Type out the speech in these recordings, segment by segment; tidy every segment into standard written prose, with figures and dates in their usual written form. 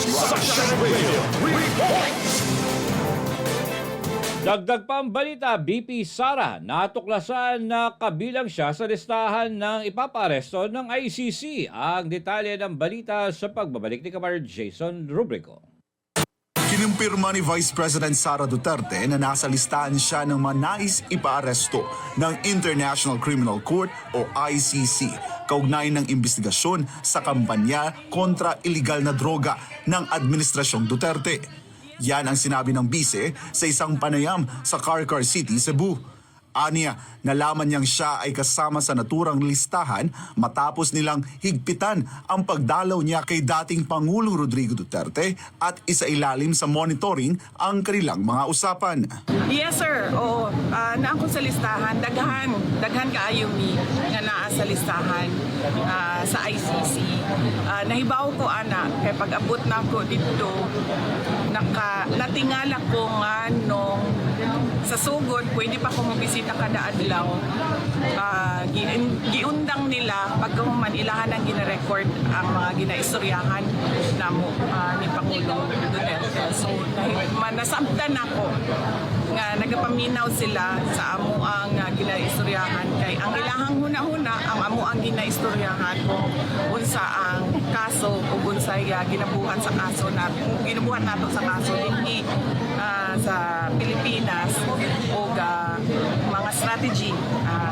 Sunshine Radio reports. Dagdag pa ang balita, BP Sara natuklasan na kabilang siya sa listahan ng ipapaaresto ng ICC. Ang detalye ng balita sa pagbabalik ni Kamar Jason Rubrico. Kinumpirma ni Vice President Sara Duterte na nasa listahan siya ng manais ipaaresto ng International Criminal Court o ICC kaugnay ng investigasyon sa kampanya kontra iligal na droga ng Administrasyong Duterte. Yan ang sinabi ng bise sa isang panayam sa Carcar City, Cebu. Aniya, nalaman niyang siya ay kasama sa naturang listahan matapos nilang higpitan ang pagdalaw niya kay dating Pangulong Rodrigo Duterte at isailalim sa monitoring ang kanilang mga usapan. Yes sir, oo. Naangko sa listahan, daghan kaayo mi nga naa sa listahan sa ICC. Nahibaw ko ana kay pag-abot na ko dito natingala ko nga nung sa sugod pwede pa ko mobisita kada adlaw. Giundang nila pagkahuman ilahan ang gina-record ang mga ginaistoryahan namo ni Pangulong Duterte. So nasabtan ako nga nagapaminaw sila sa amo ang ginaistoryahan kay ang ilahang huna-huna ang amo ang ginaistoryahan kung unsa ang kaso o unsay ginabuhat sa kaso na ginabuhat nato sa kaso dinhi sa Pilipinas o mga strategy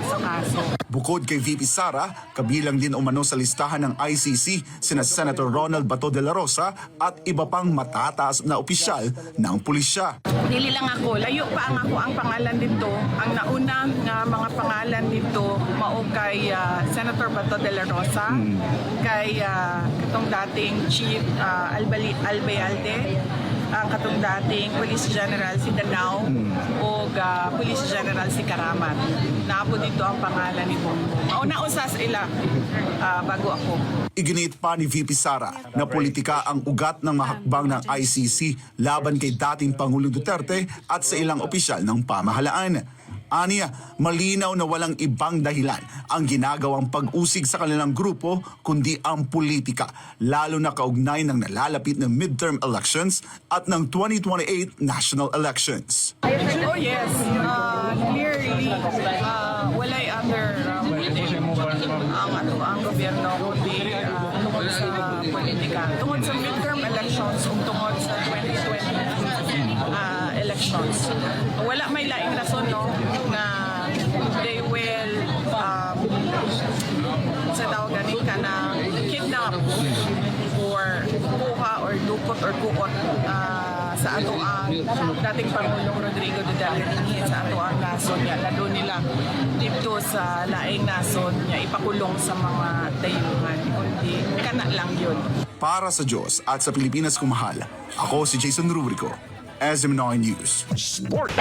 sa kaso. Bukod kay VP Sara, kabilang din umano sa listahan ng ICC sina Senator Ronald Bato de la Rosa at iba pang matataas na opisyal ng pulisya. Dili lang ako, layo pa ang pangalan dito. Ang nauna nga mga pangalan dito mao kay Senator Bato de la Rosa, kay katong dating Chief Albayalde, ang katong dating Police General si Danao o Police General si Karamat. Naabo dito ang pangalan ni Bongbong. Mauna usa sa ila bago ako. Iginit pa ni VP Sara na politika ang ugat ng mahakbang ng ICC laban kay dating Pangulong Duterte at sa ilang opisyal ng pamahalaan. Aniya, malinaw na walang ibang dahilan ang ginagawang pag-usig sa kanilang grupo kundi ang politika, lalo na kaugnay ng nalalapit ng midterm elections at ng 2028 national elections. Oh yes, clearly walay other ang gobyerno kundi tungod sa politika. Tungod sa midterm elections ug tungod sa 2020 elections. Wala may laing rason no na they will sa tawagan ka na kidnap or kuha or dukot or kuot sa ato ang dating Pangulong Rodrigo Duterte sa ato ang nason niya. Lalo nila dito sa laing nason niya ipakulong sa mga dayuhan. Kundi kana lang yun. Para sa Diyos at sa Pilipinas kumahal, ako si Jason Rubrico, SM9 News. Sport.